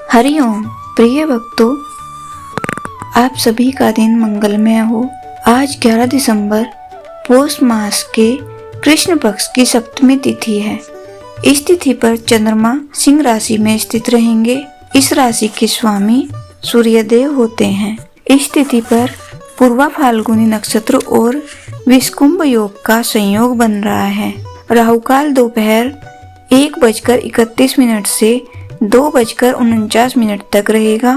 हरिओम प्रिय भक्तों, आप सभी का दिन मंगलमय हो। आज 11 दिसंबर पौष मास के कृष्ण पक्ष की सप्तमी तिथि है। इस तिथि पर चंद्रमा सिंह राशि में स्थित रहेंगे। इस राशि के स्वामी सूर्यदेव होते हैं। इस तिथि पर पूर्वा फाल्गुनी नक्षत्र और विषकुंभ योग का संयोग बन रहा है। राहुकाल दोपहर 1:31 से 2:49 तक रहेगा।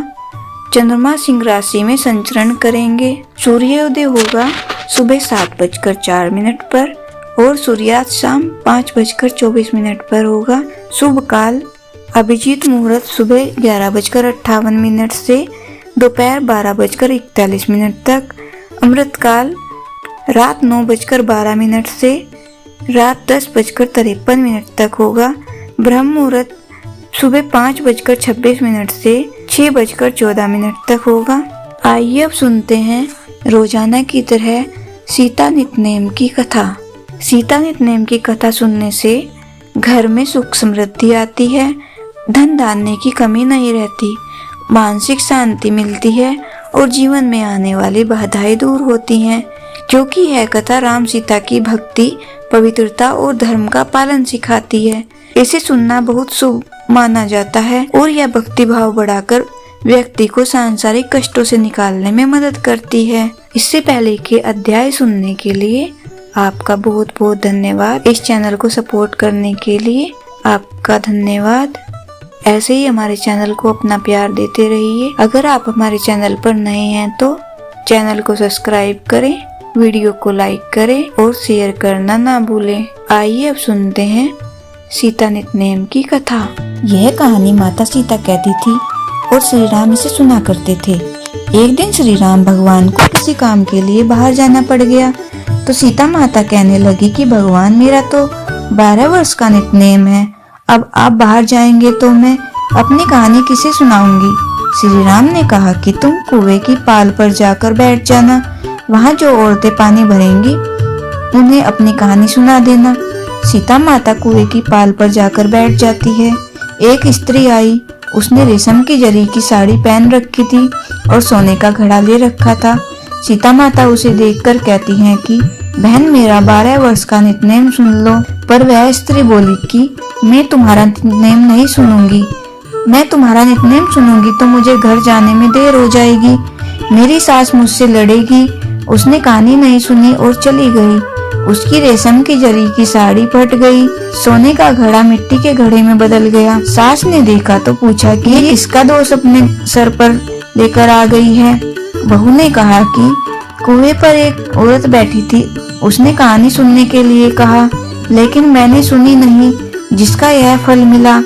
चंद्रमा सिंह राशि में संचरण करेंगे। सूर्योदय होगा सुबह 7:04 पर और सूर्यास्त शाम 5:24 पर होगा। शुभ काल अभिजीत मुहूर्त सुबह 11:58 से दोपहर 12:41 तक। अमृत काल रात 9:12 से रात 10:53 तक होगा। ब्रह्म मुहूर्त सुबह 5:26 से 6:14 तक होगा। आइए अब सुनते हैं रोजाना की तरह सीता नित्यनेम की कथा। सीता नित्यनेम की कथा सुनने से घर में सुख समृद्धि आती है, धन धान्य की कमी नहीं रहती, मानसिक शांति मिलती है और जीवन में आने वाली बाधाएं दूर होती हैं। क्योंकि यह कथा राम सीता की भक्ति, पवित्रता और धर्म का पालन सिखाती है। इसे सुनना बहुत शुभ माना जाता है और यह भक्ति भाव बढ़ाकर व्यक्ति को सांसारिक कष्टों से निकालने में मदद करती है। इससे पहले के अध्याय सुनने के लिए आपका बहुत बहुत धन्यवाद। इस चैनल को सपोर्ट करने के लिए आपका धन्यवाद। ऐसे ही हमारे चैनल को अपना प्यार देते रहिए। अगर आप हमारे चैनल पर नए हैं तो चैनल को सब्सक्राइब करें, वीडियो को लाइक करें और शेयर करना ना भूलें। आइए अब सुनते हैं सीता नित्यनेम की कथा। यह कहानी माता सीता कहती थी और श्री राम इसे सुना करते थे। एक दिन श्री राम भगवान को किसी काम के लिए बाहर जाना पड़ गया तो सीता माता कहने लगी कि भगवान, मेरा तो 12 वर्ष का नित्यनेम है। अब आप बाहर जाएंगे तो मैं अपनी कहानी किसे सुनाऊंगी। श्री राम ने कहा कि तुम कुएं की पाल पर जाकर बैठ जाना, वहाँ जो औरतें पानी भरेंगी उन्हें अपनी कहानी सुना देना। सीता माता कुएं की पाल पर जाकर बैठ जाती है। एक स्त्री आई, उसने रेशम की जरी की साड़ी पहन रखी थी और सोने का घड़ा ले रखा था। सीता माता उसे देखकर कहती हैं कि बहन, मेरा 12 वर्ष का नित्यनेम सुन लो। पर वह स्त्री बोली कि मैं तुम्हारा नित्यनेम नहीं सुनूंगी। मैं तुम्हारा नित्यनेम सुनूंगी तो मुझे घर जाने में देर हो जाएगी, मेरी सास मुझसे लड़ेगी। उसने कहानी नहीं सुनी और चली गई। उसकी रेशम की जरी की साड़ी फट गई, सोने का घड़ा मिट्टी के घड़े में बदल गया। सास ने देखा तो पूछा कि ये किसका दोष अपने सर पर लेकर आ गई है। बहू ने कहा कि कुएं पर एक औरत बैठी थी, उसने कहानी सुनने के लिए कहा, लेकिन मैंने सुनी नहीं, जिसका यह फल मिला।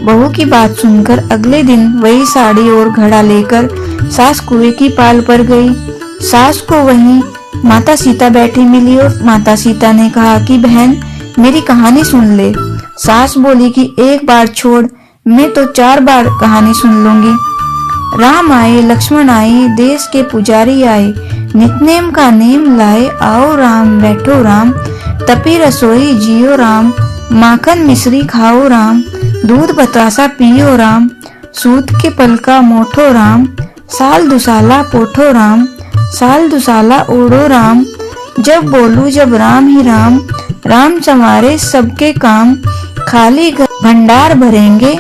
बहू की बात सुनकर अगले दिन वही साड़ी और घड़ा लेकर सास कुएं की पाल पर गई। सास को वहीं माता सीता बैठी मिली और माता सीता ने कहा कि बहन, मेरी कहानी सुन ले। सास बोली कि एक बार छोड़, मैं तो 4 बार कहानी सुन लूंगी। राम आए, लक्ष्मण आए, देश के पुजारी आए, नित्यनेम का नेम लाए, आओ राम बैठो राम, तपी रसोई जियो राम, माखन मिश्री खाओ राम, दूध बतासा पियो राम, सूत के पलका मोठो राम, साल दुसाला पोठो राम, साल दुसाला ओढ़ो राम, जब बोलू जब राम ही राम, राम संवारे सबके काम, खाली भंडार भरेंगे,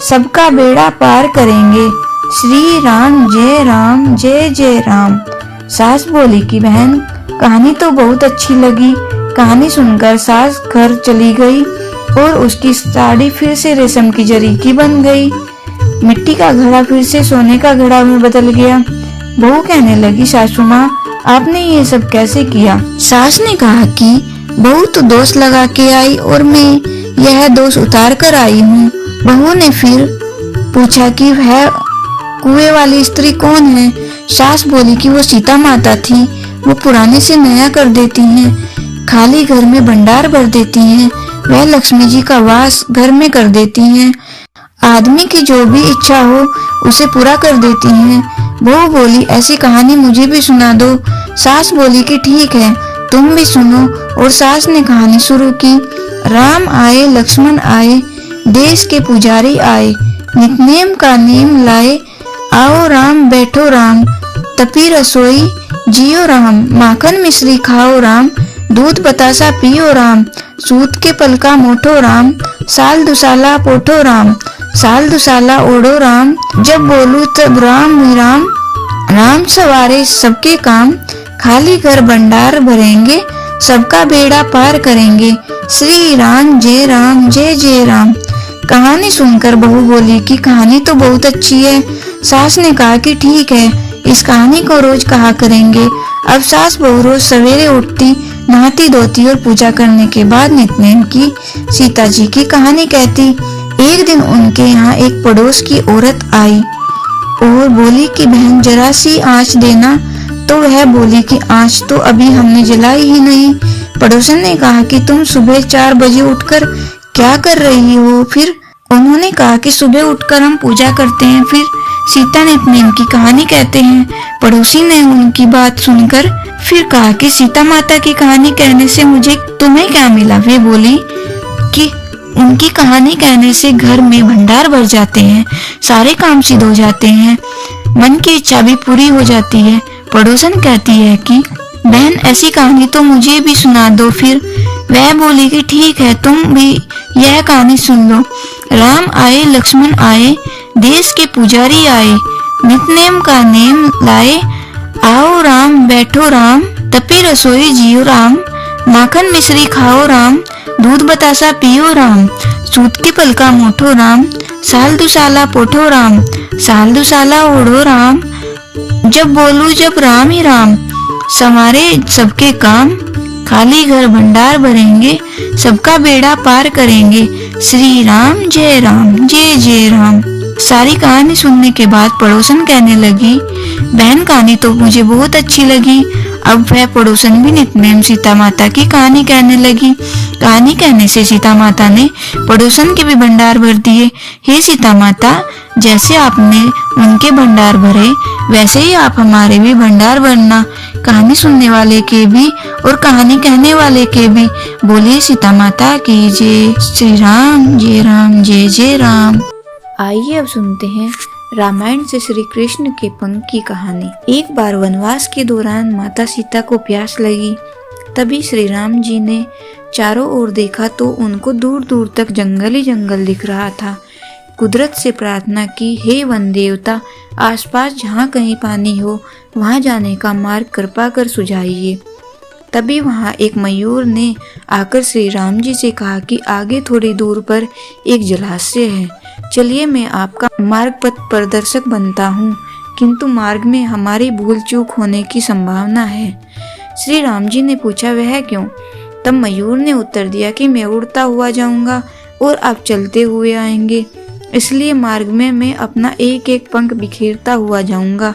सबका बेड़ा पार करेंगे, श्री राम जय जय राम। सास बोली कि बहन, कहानी तो बहुत अच्छी लगी। कहानी सुनकर सास घर चली गई और उसकी साड़ी फिर से रेशम की जरी की बन गई, मिट्टी का घड़ा फिर से सोने का घड़ा में बदल गया। बहू कहने लगी, सासू माँ, आपने ये सब कैसे किया। सास ने कहा कि बहू तो दोष लगा के आई और मैं यह दोष उतार कर आई हूँ। बहू ने फिर पूछा कि वह कुएं वाली स्त्री कौन है। सास बोली कि वो सीता माता थी, वो पुराने से नया कर देती हैं, खाली घर में भंडार भर देती हैं, वह लक्ष्मी जी का वास घर में कर देती हैं, आदमी की जो भी इच्छा हो उसे पूरा कर देती हैं। बहू बोली, ऐसी कहानी मुझे भी सुना दो। सास बोली कि ठीक है, तुम भी सुनो। और सास ने कहानी शुरू की। राम आए, लक्ष्मण आए, देश के पुजारी आए, नितनेम का नेम लाए, आओ राम बैठो राम, तपी रसोई जियो राम, माखन मिश्री खाओ राम, दूध बतासा पियो राम, सूत के पलका मोठो राम, साल दुसाला पोठो राम, साल दुसाला ओढ़ो राम, जब बोलू तब राम ही राम, राम सवारे सबके काम, खाली घर भंडार भरेंगे, सबका बेड़ा पार करेंगे, श्री राम जय जय राम। कहानी सुनकर बहू बोली कि कहानी तो बहुत अच्छी है। सास ने कहा कि ठीक है, इस कहानी को रोज कहा करेंगे। अब सास बहू रोज सवेरे उठती, नहाती धोती और पूजा करने के बाद नित्नेम की सीता जी की कहानी कहती। एक दिन उनके यहाँ एक पड़ोस की औरत आई और बोली कि बहन जरा सी आँच देना। तो वह बोली कि आँच तो अभी हमने जलाई ही नहीं। पड़ोसन ने कहा कि तुम सुबह 4 बजे उठकर क्या कर रही हो? फिर उन्होंने कहा कि सुबह उठकर हम पूजा करते हैं। फिर सीता नित्नेम की कहानी कहते हैं। पड़ोसी ने उनकी बात सुनकर फिर कहा कि सीता माता की कहानी कहने से मुझे तुम्हें क्या मिला? वे बोली कि उनकी कहानी कहने से घर में भंडार भर जाते हैं, सारे काम सिद्ध हो जाते हैं, मन की इच्छा भी पूरी हो जाती है। पड़ोसन कहती है कि बहन ऐसी कहानी तो मुझे भी सुना दो। फिर वह बोली कि ठीक है, तुम भी यह कहानी सुन लो। राम आए लक्ष्मण आए, देश के पुजारी आए, नितनेम का नेम लाए, आओ राम बैठो राम, तपी रसोई जियो राम, माखन मिश्री खाओ राम, दूध बतासा पियो राम, सूत की पलका मोठो राम, साल दुसाला पोठो राम, साल दुसाला ओढ़ो राम, जब बोलू जब राम ही राम, समारे सबके काम, खाली घर भंडार भरेंगे, सबका बेड़ा पार करेंगे, श्री राम जय जय राम। सारी कहानी सुनने के बाद पड़ोसन कहने लगी, बहन कहानी तो मुझे बहुत अच्छी लगी। अब वह पड़ोसन भी नितनेम सीता माता की कहानी कहने लगी। कहानी कहने से सीता माता ने पड़ोसन के भी भंडार भर दिए। हे सीता माता, जैसे आपने उनके भंडार भरे वैसे ही आप हमारे भी भंडार भरना, कहानी सुनने वाले के भी और कहानी कहने वाले के भी। बोलिए सीता माता की जय। श्री राम जय जय राम। आइए अब सुनते हैं रामायण से श्री कृष्ण के पंख की कहानी। एक बार वनवास के दौरान माता सीता को प्यास लगी। तभी श्री राम जी ने चारों ओर देखा तो उनको दूर दूर तक जंगल ही जंगल दिख रहा था। कुदरत से प्रार्थना की, हे वन देवता, आसपास जहाँ कहीं पानी हो वहाँ जाने का मार्ग कृपा कर सुझाइए। तभी वहाँ एक मयूर ने आकर श्री राम जी से कहा कि आगे थोड़ी दूर पर एक जलाशय है, चलिए मैं आपका मार्ग पथ प्रदर्शक बनता हूँ, किंतु मार्ग में हमारी भूल चूक होने की संभावना है। श्री राम जी ने पूछा वह क्यों? तब मयूर ने उत्तर दिया कि मैं उड़ता हुआ जाऊंगा और आप चलते हुए आएंगे, इसलिए मार्ग में मैं अपना एक एक पंख बिखेरता हुआ जाऊंगा,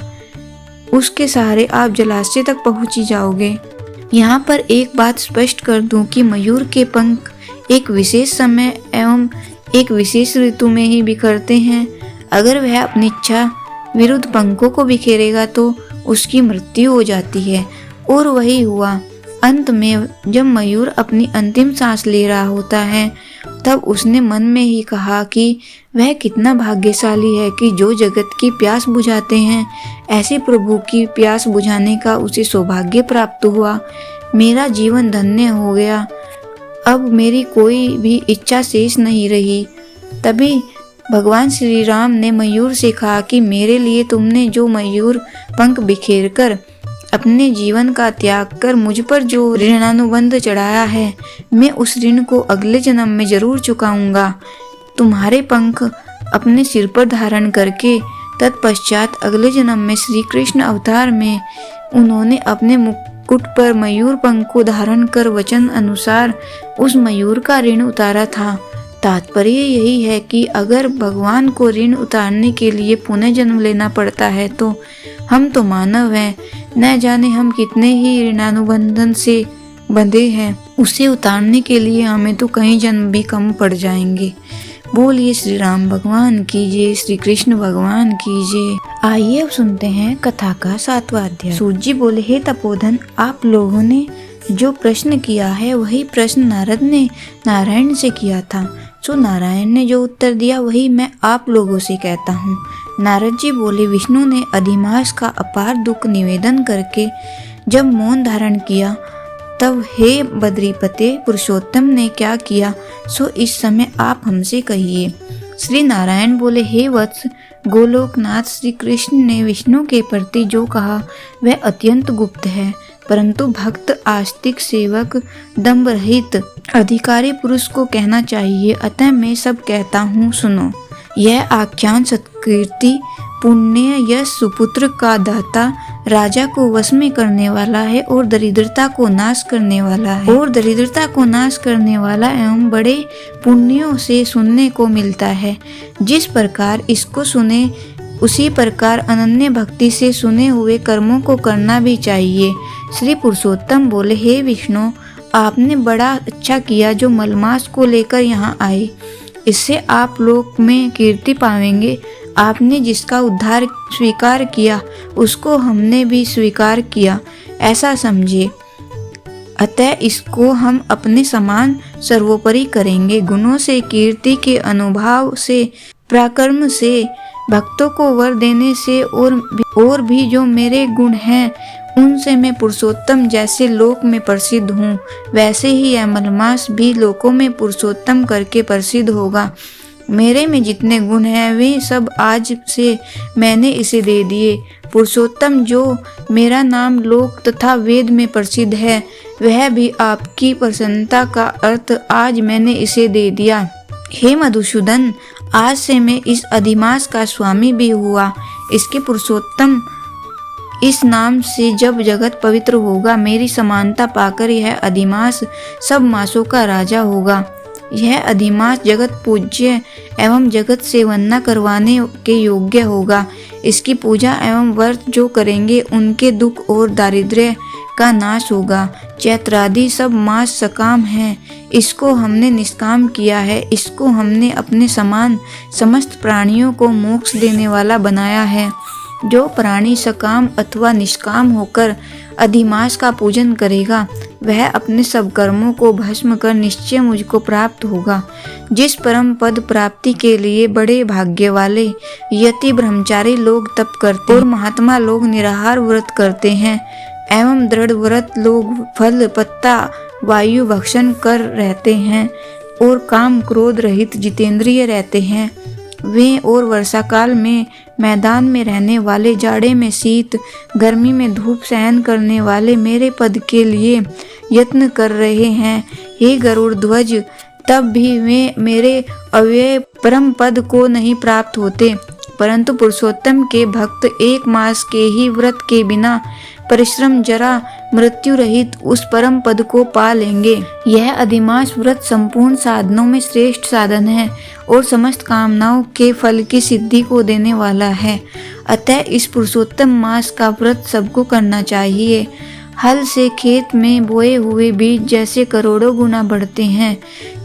उसके सहारे आप जलाशय तक पहुंच ही जाओगे। यहाँ पर एक बात स्पष्ट कर दूं कि मयूर के पंख एक विशेष समय एवं एक विशेष ऋतु में ही बिखरते हैं। अगर वह अपनी इच्छा विरुद्ध पंखों को बिखेरेगा तो उसकी मृत्यु हो जाती है, और वही हुआ। अंत में जब मयूर अपनी अंतिम सांस ले रहा होता है तब उसने मन में ही कहा कि वह कितना भाग्यशाली है कि जो जगत की प्यास बुझाते हैं, ऐसे प्रभु की प्यास बुझाने का उसे सौभाग्य प्राप्त हुआ। मेरा जीवन धन्य हो गया, अब मेरी कोई भी इच्छा शेष नहीं रही। तभी भगवान श्री राम ने मयूर से कहा कि मेरे लिए तुमने जो मयूर पंख बिखेर कर अपने जीवन का त्याग कर मुझ पर जो ऋणानुबंध चढ़ाया है, मैं उस ऋण को अगले जन्म में जरूर चुकाऊंगा। तुम्हारे पंख अपने सिर पर धारण करके तत्पश्चात अगले जन्म में श्री कृष्ण अवतार में उन्होंने अपने मुकुट पर मयूर पंख को धारण कर वचन अनुसार उस मयूर का ऋण उतारा था। तात्पर्य यही है कि अगर भगवान को ऋण उतारने के लिए पुनः जन्म लेना पड़ता है तो हम तो मानव हैं, न जाने हम कितने ही ऋणानुबंधन से बंधे हैं, उसे उतारने के लिए हमें तो कई जन्म भी कम पड़ जाएंगे। बोलिए श्री राम भगवान की जय, श्री कृष्ण भगवान की जय। आइए अब सुनते हैं कथा का 7वां अध्याय। सूत जी बोले, हे तपोधन, आप लोगों ने जो प्रश्न किया है वही प्रश्न नारद ने नारायण से किया था। सो नारायण ने जो उत्तर दिया वही मैं आप लोगों से कहता हूँ। नारद जी बोले, विष्णु ने अधिमास का अपार दुख निवेदन करके जब मौन धारण किया तब हे बद्रीपते पुरुषोत्तम ने क्या किया सो इस समय आप हमसे कहिए। श्री नारायण बोले, हे वत्स, गोलोकनाथ श्री कृष्ण ने विष्णु के प्रति जो कहा वह अत्यंत गुप्त है, परंतु भक्त आस्तिक सेवक दम्भ रहित अधिकारी पुरुष को कहना चाहिए, अतः मैं सब कहता हूँ, सुनो। यह आख्यान सत्कीर्ति पुण्य यश सुपुत्र का दाता राजा को वश में करने वाला है और दरिद्रता को नाश करने वाला है एवं बड़े पुण्यों से सुनने को मिलता है। जिस प्रकार इसको सुने उसी प्रकार अनन्य भक्ति से सुने हुए कर्मों को करना भी चाहिए। श्री पुरुषोत्तम बोले, हे विष्णु, आपने बड़ा अच्छा किया जो मलमास को लेकर यहाँ आए, इससे आप लोक में कीर्ति पावेंगे। आपने जिसका उद्धार स्वीकार किया उसको हमने भी स्वीकार किया, ऐसा समझे, अतः इसको हम अपने समान सर्वोपरि करेंगे। गुणों से, कीर्ति के अनुभाव से, पराक्रम से, भक्तों को वर देने से और भी जो मेरे गुण हैं उनसे मैं पुरुषोत्तम जैसे लोक में प्रसिद्ध हूँ, वैसे ही यह मलमास भी लोकों में पुरुषोत्तम करके प्रसिद्ध होगा। मेरे में जितने गुण हैं वे सब आज से मैंने इसे दे दिए। पुरुषोत्तम जो मेरा नाम लोक तथा वेद में प्रसिद्ध है वह भी आपकी प्रसन्नता का अर्थ आज मैंने इसे दे दिया। हे मधुसूदन, आज से मैं इस अधिमास का स्वामी भी हुआ। इसके पुरुषोत्तम इस नाम से जब जगत पवित्र होगा, मेरी समानता पाकर यह अधिमास सब मासों का राजा होगा। यह अधिमास जगत पूज्य एवं जगत से वंदना करवाने के योग्य होगा। इसकी पूजा एवं व्रत जो करेंगे उनके दुख और दारिद्र्य का नाश होगा। चैत्रादि सब मास सकाम हैं, इसको हमने निष्काम किया है। इसको हमने अपने समान समस्त प्राणियों को मोक्ष देने वाला बनाया है। जो प्राणी सकाम अथवा निष्काम होकर अधिमास का पूजन करेगा वह अपने सब कर्मों को भस्म कर निश्चय मुझको प्राप्त होगा। जिस परम पद प्राप्ति के लिए बड़े भाग्य वाले यति ब्रह्मचारी लोग तप करते और महात्मा लोग निराहार व्रत करते हैं एवं दृढ़ व्रत लोग फल पत्ता वायु भक्षण कर रहते हैं और काम क्रोध रहित जितेंद्रिय रहते हैं, वे और वर्षा काल में मैदान में रहने वाले, जाड़े में शीत, गर्मी में धूप सहन करने वाले मेरे पद के लिए यत्न कर रहे हैं। हे गरुड़ ध्वज, तब भी वे मेरे अव्यय परम पद को नहीं प्राप्त होते, परंतु पुरुषोत्तम के भक्त 1 मास के ही व्रत के बिना परिश्रम जरा मृत्यु रहित उस परम पद को पा लेंगे। यह अधिमास व्रत संपूर्ण साधनों में श्रेष्ठ साधन है और समस्त कामनाओं के फल की सिद्धि को देने वाला है। अतः इस पुरुषोत्तम मास का व्रत सबको करना चाहिए। हल से खेत में बोए हुए बीज जैसे करोड़ों गुना बढ़ते हैं,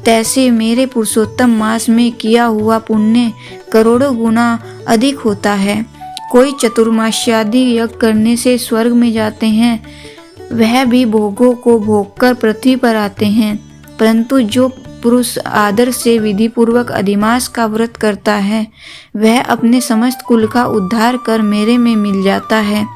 तैसे मेरे पुरुषोत्तम मास में किया हुआ पुण्य करोड़ों गुना अधिक होता है। कोई चतुर्मास्यादि यज्ञ करने से स्वर्ग में जाते हैं, वह भी भोगों को भोग कर पृथ्वी पर आते हैं, परंतु जो पुरुष आदर से विधि पूर्वक अधिमास का व्रत करता है वह अपने समस्त कुल का उद्धार कर मेरे में मिल जाता है।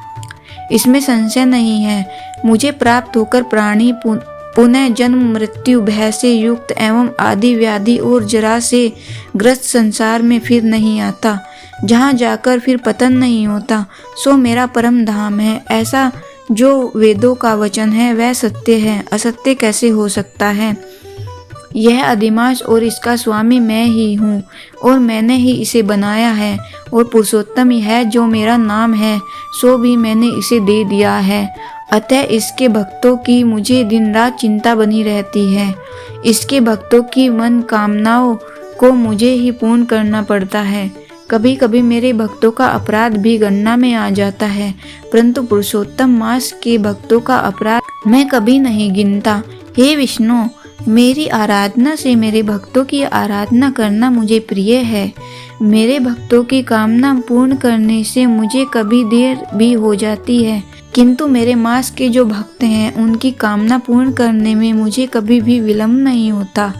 इसमें संशय नहीं है। मुझे प्राप्त होकर प्राणी पुनः जन्म मृत्यु भय से युक्त एवं आदि व्याधि और जरा से ग्रस्त संसार में फिर नहीं आता, जहाँ जाकर फिर पतन नहीं होता, सो मेरा परम धाम है। ऐसा जो वेदों का वचन है वह सत्य है, असत्य कैसे हो सकता है। यह अधिमास और इसका स्वामी मैं ही हूँ और मैंने ही इसे बनाया है, और पुरुषोत्तम ही है जो मेरा नाम है, सो भी मैंने इसे दे दिया है। अतः इसके भक्तों की मुझे दिन रात चिंता बनी रहती है। इसके भक्तों की मन कामनाओं को मुझे ही पूर्ण करना पड़ता है। कभी कभी मेरे भक्तों का अपराध भी गणना में आ जाता है, परंतु पुरुषोत्तम मास के भक्तों का अपराध मैं कभी नहीं गिनता। हे विष्णु, मेरी आराधना से मेरे भक्तों की आराधना करना मुझे प्रिय है। मेरे भक्तों की कामना पूर्ण करने से मुझे कभी देर भी हो जाती है, किंतु मेरे मास के जो भक्त हैं उनकी कामना पूर्ण करने में मुझे कभी भी विलम्ब नहीं होता।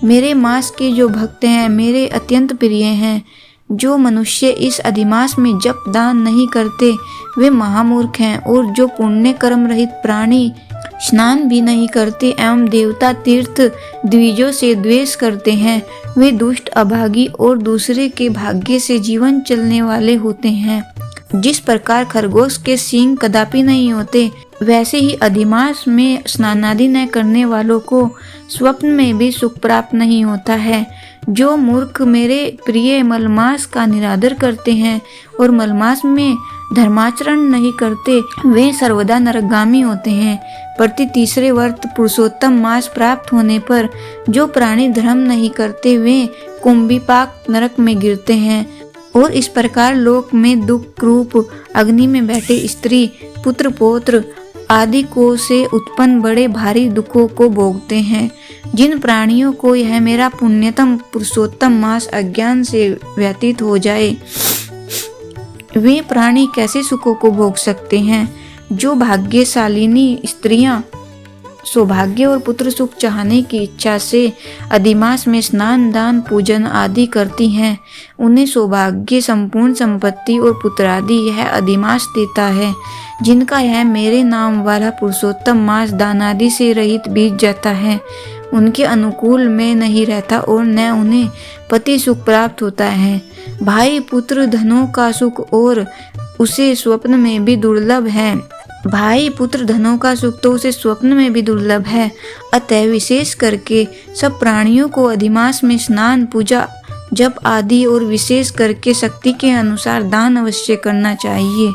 मेरे मांस के जो भक्त हैं मेरे अत्यंत प्रिय हैं। जो मनुष्य इस अधिमास में जप दान नहीं करते वे महामूर्ख हैं, और जो पुण्य कर्म रहित प्राणी स्नान भी नहीं करते एवं देवता तीर्थ द्विजों से द्वेष करते हैं वे दुष्ट अभागी और दूसरे के भाग्य से जीवन चलने वाले होते हैं। जिस प्रकार खरगोश के सींग कदापि नहीं होते, वैसे ही अधिमास में स्नानादि न करने वालों को स्वप्न में भी सुख प्राप्त नहीं होता है। जो मूर्ख मेरे प्रिय मलमास का निरादर करते हैं और मलमास में धर्माचरण नहीं करते वे सर्वदा नरकगामी होते हैं। प्रति तीसरे वर्ष पुरुषोत्तम मास प्राप्त होने पर जो प्राणी धर्म नहीं करते वे कुंभिपाक नरक में गिरते हैं, और इस प्रकार लोक में दुख रूप अग्नि में बैठे स्त्री पुत्र पौत्र आदि को से उत्पन्न बड़े भारी दुखों को भोगते हैं। जिन प्राणियों को यह मेरा पुण्यतम पुरुषोत्तम मास अज्ञान से व्यतीत हो जाए वे प्राणी कैसे सुखों को भोग सकते हैं। जो भाग्यशालिनी स्त्रियां सौभाग्य और पुत्र सुख चाहने की इच्छा से अधिमास में स्नान दान पूजन आदि करती हैं, उन्हें सौभाग्य संपूर्ण संपत्ति और पुत्र आदि यह अधिमास देता है। जिनका यह मेरे नाम वाला पुरुषोत्तम मास दान आदि से रहित बीत जाता है, उनके अनुकूल में नहीं रहता और न उन्हें पति सुख प्राप्त होता है। भाई पुत्र धनों का सुख और उसे स्वप्न में भी दुर्लभ है। भाई पुत्र धनों का सुख तो उसे स्वप्न में भी दुर्लभ है। अतः विशेष करके सब प्राणियों को अधिमास में स्नान पूजा जप आदि और विशेष करके शक्ति के अनुसार दान अवश्य करना चाहिए।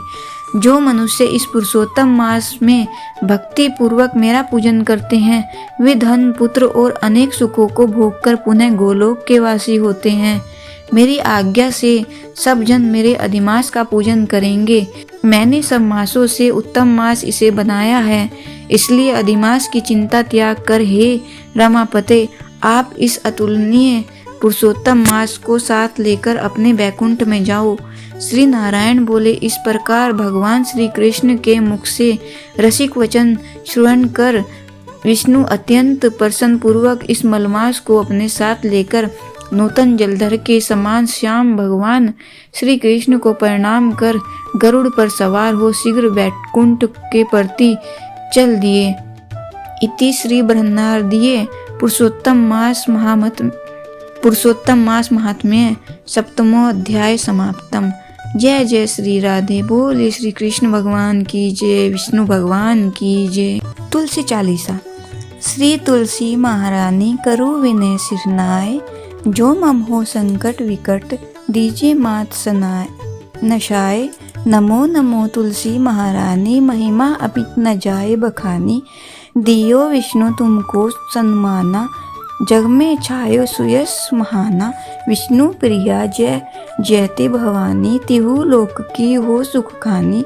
जो मनुष्य इस पुरुषोत्तम मास में भक्ति पूर्वक मेरा पूजन करते हैं वे धन पुत्र और अनेक सुखों को भोगकर पुनः गोलोक के वासी होते हैं। मेरी आज्ञा से सब जन मेरे अधिमास का पूजन करेंगे। मैंने सब मासों से उत्तम मास इसे बनाया है, इसलिए अधिमास की चिंता त्याग कर हे रमापते आप इस अतुलनीय पुरुषोत्तम मास को साथ लेकर अपने बैकुंठ में जाओ। श्री नारायण बोले। इस प्रकार भगवान श्री कृष्ण के मुख से रसिक वचन श्रवण कर विष्णु अत्यंत प्रसन्न पूर्वक इस मलमास को अपने साथ लेकर नूतन जलधर के समान श्याम भगवान श्री कृष्ण को प्रणाम कर गरुड़ पर सवार हो शीघ्र बैकुंठ के प्रति चल दिए। इति श्री बृहन्नारदीय पुरुषोत्तम मास महात्म्य सप्तमो अध्याय समाप्तम। जय जय श्री राधे। बोले श्री कृष्ण भगवान की जय, विष्णु भगवान की जय। तुलसी चालीसा। श्री तुलसी महारानी करो विनय सिरनाय, जो मम हो संकट विकट दीजिए मात सनाय नशाय। नमो नमो तुलसी महारानी, महिमा अमित न जाए बखानी। दियो विष्णु तुमको सन्माना, जग में छायो सुयस महाना। विष्णु प्रिया जय जयते भवानी, तिहु लोक की हो सुख खानी।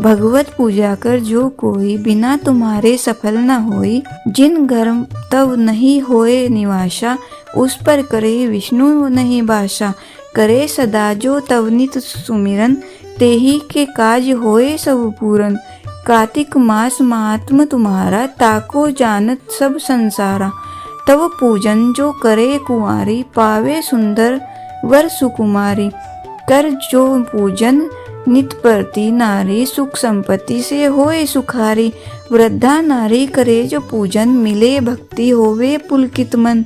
भगवत पूजा कर जो कोई, बिना तुम्हारे सफल न होई। जिन घर तव नहीं होए निवासा, उस पर करे विष्णु नहीं बासा। करे सदा जो तव नित सुमिरन, तेही के काज होए सब पूरन। कार्तिक मास महात्म तुम्हारा, ताको जानत सब संसारा। तव पूजन जो करे कुंवारी, पावे सुंदर वर सुकुमारी। कर जो पूजन नित प्रति नारी, सुख संपत्ति से होए सुखारी। वृद्धा नारी करे जो पूजन, मिले भक्ति होवे पुलकित मन।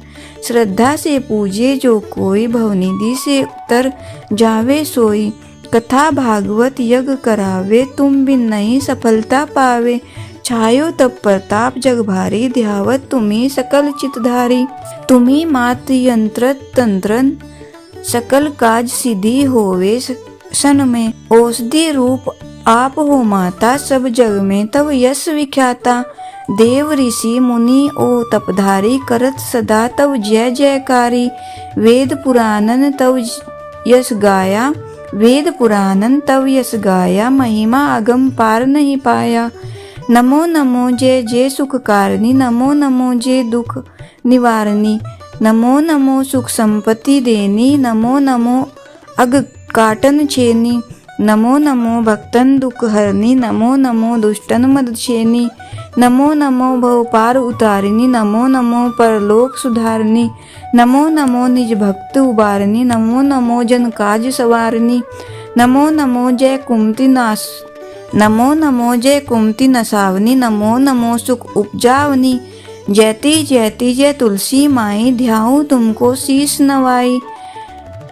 श्रद्धा से पूजे जो कोई, भवनिधि से उतर जावे सोई। कथा भागवत यज्ञ करावे, तुम बिन नहीं सफलता पावे। छायो तब प्रताप जग भारी, ध्यावत तुम्ही सकल चितधारी। तुम्ही मात यंत्र तंत्रन, सकल काज सिद्धि होवे सन में। औषधि रूप आप हो माता, सब जग में तब यश विख्याता। देव ऋषि मुनि ओ तपधारी, करत सदा तब जय जयकारी। वेद पुराणन तब यश गाया, वेद पुराणन तब यश गाया। महिमा अगम पार नहीं पाया। नमो नमो जय जय सुख कारणी, नमो नमो जय दुख निवारणी। नमो नमो सुख संपत्ति देनी, नमो नमो अग काटन छेनी। नमो नमो भक्तन दुख हरनी, नमो नमो दुष्टन मद छेनी। नमो नमो भवपार उतारिणी, नमो नमो परलोक सुधारिणी, नमो नमो निज भक्त उबारिणी, नमो नमो जन काज सवारिणी, नमो नमो जय कुमति नाश, नमो नमो जय कुमति नसावनी, नमो नमो सुख उपजावनी, जयति जयति जय तुलसी माई, ध्याऊं तुमको शीश नवाई,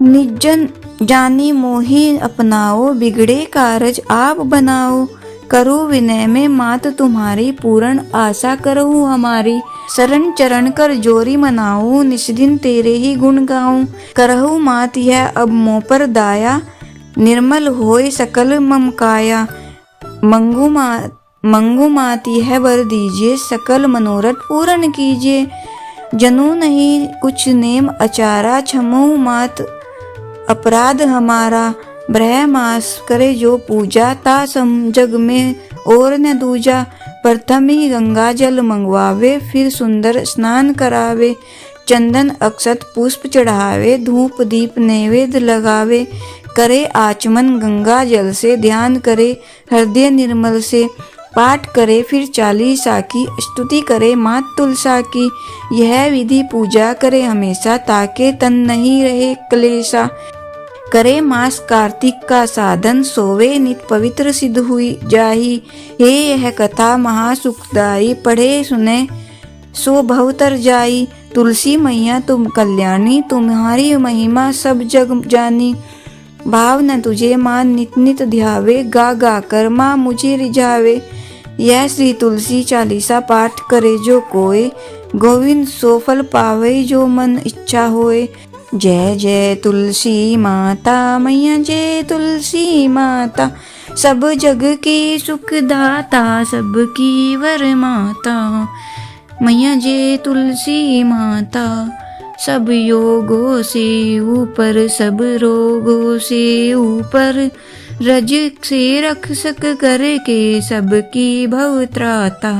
निजन जानी मोही अपनाओ, बिगड़े कारज आप बनाओ, करो विनय में मात तुम्हारी, पूर्ण आशा करहु हमारी, शरण चरण कर जोरी मनाऊं, निस्दिन तेरे ही गुण गाऊं, करहु मात यह अब मोह पर दाया, निर्मल होय सकल मम काया, मंगू मात यह वर दीजिए, सकल मनोरथ पूर्ण कीजिए, जनू नहीं कुछ नेम अचारा, क्षमो मात अपराध हमारा, ब्रह मास करे जो पूजा, ता सम जग में और न दूजा, प्रथम ही गंगा जल मंगवावे, फिर सुंदर स्नान करावे, चंदन अक्षत पुष्प चढ़ावे, धूप दीप नैवेद्य लगावे, करे आचमन गंगा जल से, ध्यान करे हृदय निर्मल से, पाठ करे फिर चालीसा की, स्तुति करे मात तुलसा की, यह विधि पूजा करे हमेशा, ताके तन नहीं रहे क्लेशा, करे मास कार्तिक का साधन, सोवे नित पवित्र सिद्ध हुई जाही, हे यह कथा महासुखदाई, पढ़े सुने सो भवतर जाई, तुलसी मैया तुम कल्याणी, तुम्हारी महिमा सब जग जानी, भाव न तुझे मान नित नित ध्यावे, गा गा कर माँ मुझे रिझावे, यह श्री तुलसी चालीसा पाठ करे जो कोय, गोविंद सो फल पावे जो मन इच्छा होए, जय जय तुलसी माता मैया, जय तुलसी माता, सब जग की सुखदाता, सबकी वर माता, मैया जय तुलसी माता, सब योगों से ऊपर, सब रोगों से ऊपर, रज से रक्षक करके सबकी भव त्राता,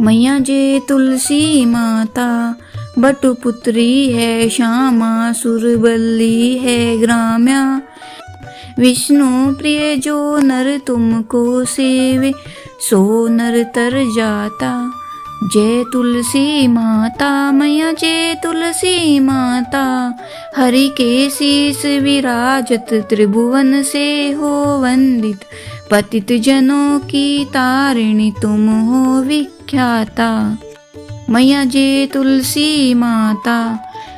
मैया जय तुलसी माता, बटुपुत्री है श्यामा, सुरबल्ली है ग्राम्या, विष्णु प्रिय जो नर तुमको सेवे, सो नर तर जाता, जय तुलसी माता मैया, जय तुलसी माता, हरि के शीस विराजत, त्रिभुवन से हो वंदित, पतित जनों की तारिणी तुम हो विख्याता, मैया जय तुलसी माता,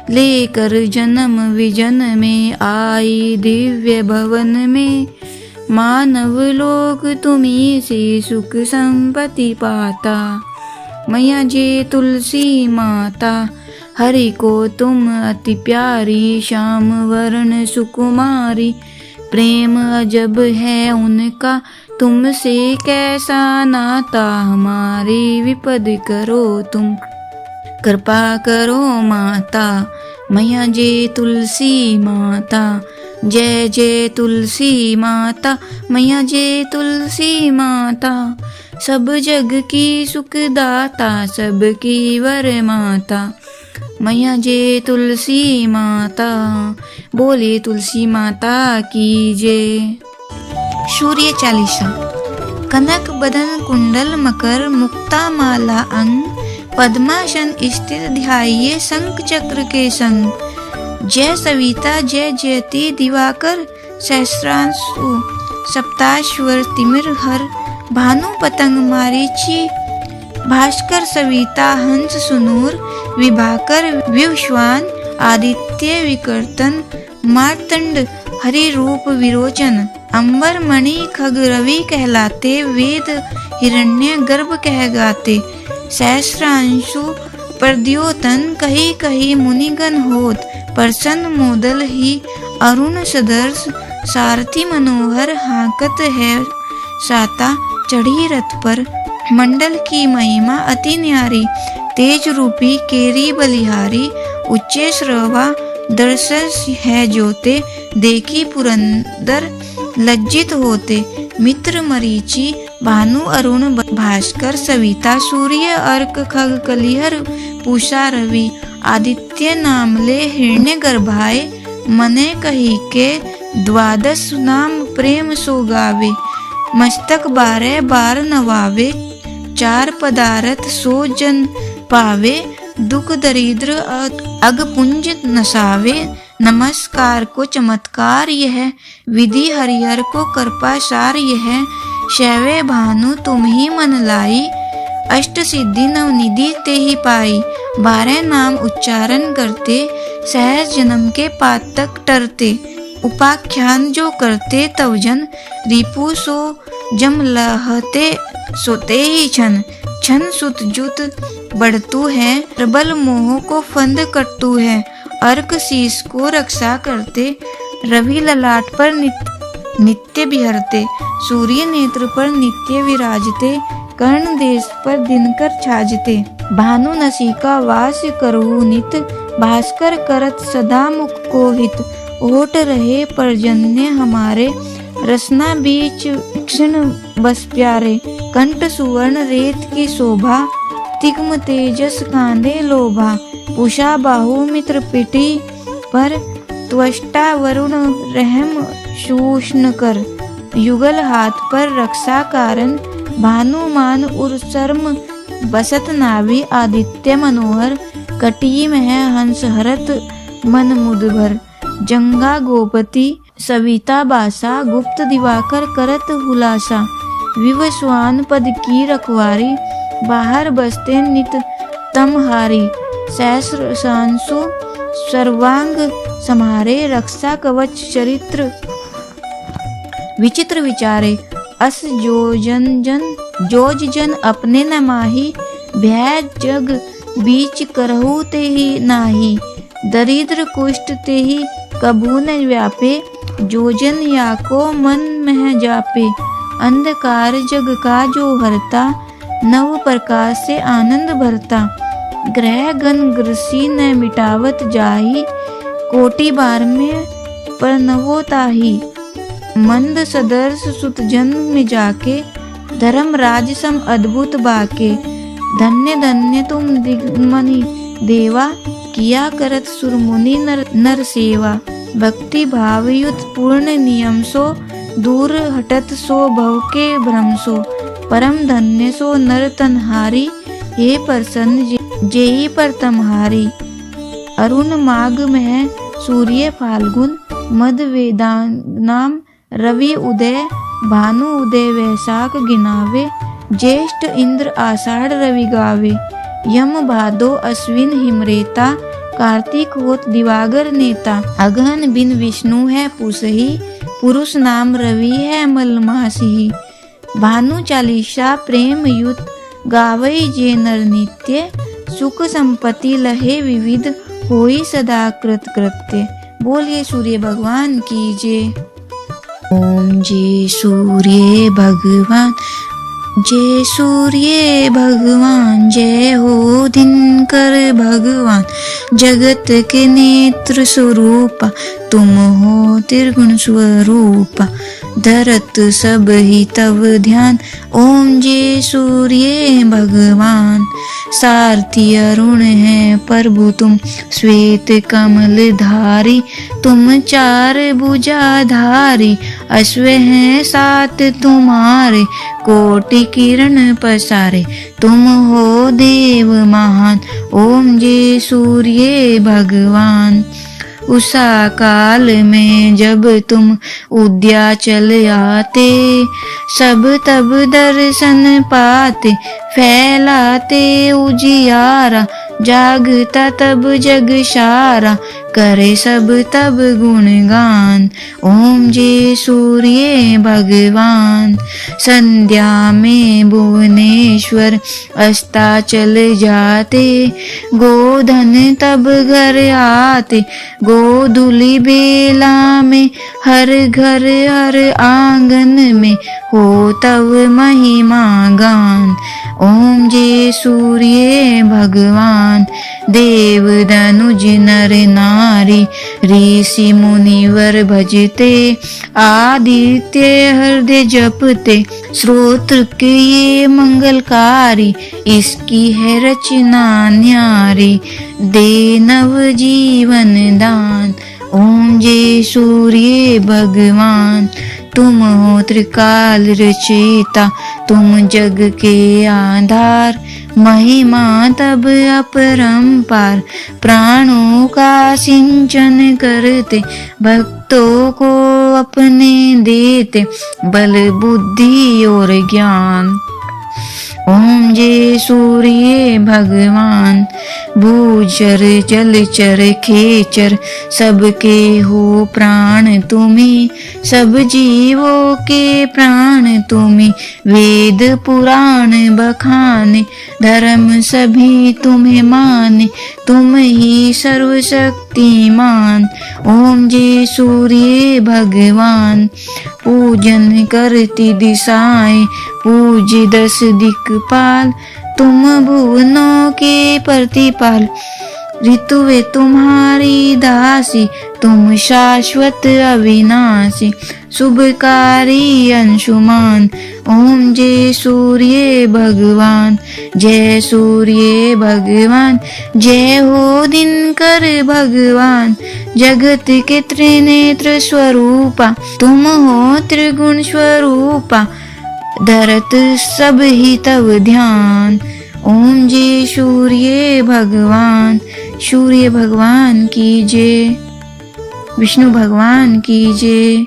लेकर जन्म विजन में आई दिव्य भवन में, मानव लोक तुम्ही से सुख संपत्ति पाता, मैया जय तुलसी माता, हरि को तुम अति प्यारी, श्याम वर्ण सुकुमारी, प्रेम अजब है उनका, तुमसे कैसा नाता, हमारी विपद करो तुम, कृपा करो माता, मैया जय तुलसी माता, जय जय तुलसी माता, मैया जय तुलसी माता, सब जग की सुखदाता, सबकी वर माता, मैया जय तुलसी माता, बोले तुलसी माता की जय। सूर्य चालीसा। कनक बदन कुंडल मकर, मुक्ता माला अंग, पद्मासन स्थित ध्याये शंख चक्र के संग, जय सविता जय जयति दिवाकर, सहस्रांशु सप्ताश्वर तिमिर हर, भानु पतंग मारीची, भास्कर सविता हंस सुनूर, विभाकर विवस्वान, आदित्य विकर्तन, मार्तंड हरि रूप विरोचन, अंबर मणि खग रवि कहलाते, वेद हिरण्य गर्भ कह गाते, सहस्रांशु प्रद्योतन, कही कही मुनिगण होत, प्रसन्न मोदल ही अरुण सदर्श, सारथी मनोहर हाकत है साता, चढ़ी रथ पर मंडल की महिमा अति न्यारी, तेज रूपी केरी बलिहारी, उच्चे श्रवा दर्शस है जोते, देखी पुरंदर लज्जित होते, मित्र मरीचि भानु अरुण भास्कर, सविता सूर्य अर्क खग कलिहर, पूषा रवि, आदित्य नामले हिरण्य गर्भाए, मने कही के द्वादश नाम प्रेम सो गावे, मस्तक 12 बार नवावे, चार पदार्थ सो जन पावे, दुख दरिद्र अगपुंज नसावे। नमस्कार को चमत्कार यह, विधि हरिहर को कृपा सार यह। शैवे भानु तुम ही मन लाई, अष्ट सिद्धि नवनिधि ते ही पाई। 12 नाम उच्चारण करते, सहज जन्म के पातक टरते। उपाख्यान जो करते तव जन, रिपु सो जम लहते सोते ही छन। छन सुत जुत बढ़तु है, प्रबल मोह को फंद कटतु है। अर्क शीस को रक्षा करते, रवि ललाट पर नित्य बिहरते। सूर्य नेत्र पर नित्य विराजते, कर्ण देश पर दिनकर छाजते। भानु नसिका वास करहु नित, भास्कर करत सदा मुख को हित। ओट रहे पर्जन्य हमारे, रसना बीच क्षण बस प्यारे। कंठ सुवर्ण रेत की शोभा, तिग्म तेजस कांधे लोभा। उषा बाहु मित्र पिटी पर, त्वष्टा वरुण रहम शूष्ण कर। युगल हाथ पर रक्षा कारण, भानुमान उर शर्म बसत नाभि। आदित्य मनोहर कटी मह हंस हरत मन मुद भर। जंगा गोपति सविता बासा, गुप्त दिवाकर करत हुलासा। विवस्वान पद की रखवारी, बाहर बसते नित तमहारी। सहस्र सांसु सर्वांग समारे, रक्षा कवच चरित्र विचित्र विचारे। अस जोज जन अपने न माही, भय जग बीच करहु ते ही नाही। दरिद्र कुष्ठ ते ही कबू न व्यापे, जोजन याको मन मह जापे। अंधकार जग का जो हरता, नव प्रकाश से आनंद भरता। ग्रह गण ग्रसी न मिटावत जाही, कोटि बार में परनवो ताही। मंद सदर्श सुत जन्म में जाके, धर्म राज सम अद्भुत बाके। धन्य धन्य तुम दिग्मनि देवा, किया करत सुरमुनि नर सेवा। भक्ति भावयुत पूर्ण नियम सो, दूर हटत सो भव के भ्रम सो। परम धन्य सो नर तनहारी, हे प्रसन्न जेहि पर तमहारी। अरुण माघ में सूर्य फाल्गुन, मद वेदानाम रवि उदय। भानु उदय वैशाख गिनावे, ज्येष्ठ इंद्र आषाढ़ रवि गावे। यम भादो अश्विन हिमरेता, कार्तिक होत दिवागर नेता। अगहन बिन विष्णु है पुसही, पुरुष नाम रवि है मलमासी। भानु चालीसा प्रेम युत, गावई जे नर नित्य। सुख संपत्ति लहे विविध, होई सदा कृत कृत्य। बोलिए सूर्य भगवान की जय। ओम जय सूर्य भगवान, जय सूर्य भगवान। जय हो दिनकर भगवान, जगत के नेत्र स्वरूपा। तुम हो त्रिगुण स्वरूपा, धरत सब ही तव ध्यान। ओम जय सूर्य भगवान। सारथी अरुण है प्रभु तुम, श्वेत कमल धारी। तुम चार भुजाधारी, अश्व हैं 7 तुम्हारे। कोटि किरण पसारे, तुम हो देव महान। ओम जय सूर्य भगवान। उषा काल में जब तुम उद्याचल आते, सब तब दर्शन पाते। फैलाते उजियारा, जागता तब जग सारा। करे सब तब गुणगान, ओम जय सूर्य भगवान। संध्या में भुवनेश्वर अस्ताचल जाते। गोधन तब घर आते, गोधूलि बेला में। हर घर हर आंगन में हो तब महिमा गान। ओम जय सूर्य भगवान। देव धनुज नर नारी, ऋषि मुनिवर भजते। आदित्य हृदय जपते, श्रोत्र के ये मंगलकारी। इसकी है रचना न्यारी, दे नव जीवन दान। ओम जय सूर्य भगवान। तुम हो त्रिकाल रचयिता, तुम जग के आधार, महिमा तब अपरंपार। प्राणों का सिंचन करते, भक्तों को अपने देते, बल बुद्धि और ज्ञान। ओम जय सूर्य भगवान, भूचर जलचर खेचर, सबके हो प्राण तुम्ही, सब जीवों के प्राण तुम्ही। वेद पुराण बखाने, धर्म सभी तुम्हें माने, तुम ही सर्वशक्तिमान। ओम जय सूर्य भगवान, पूजन करती दिशाएं, पूज्य 10 दिक्पाल, तुम भुवनों के प्रतिपाल। ऋतुवे तुम्हारी दासी, तुम शाश्वत अविनाशी, शुभकारी अंशुमान। ओम जय सूर्य भगवान, जय सूर्य भगवान, जय हो दिनकर भगवान। जगत के त्रिनेत्र स्वरूपा, तुम हो त्रिगुण स्वरूपा, धरत सब ही तव ध्यान। ओम जय सूर्य भगवान, सूर्य भगवान की जय, विष्णु भगवान की जय।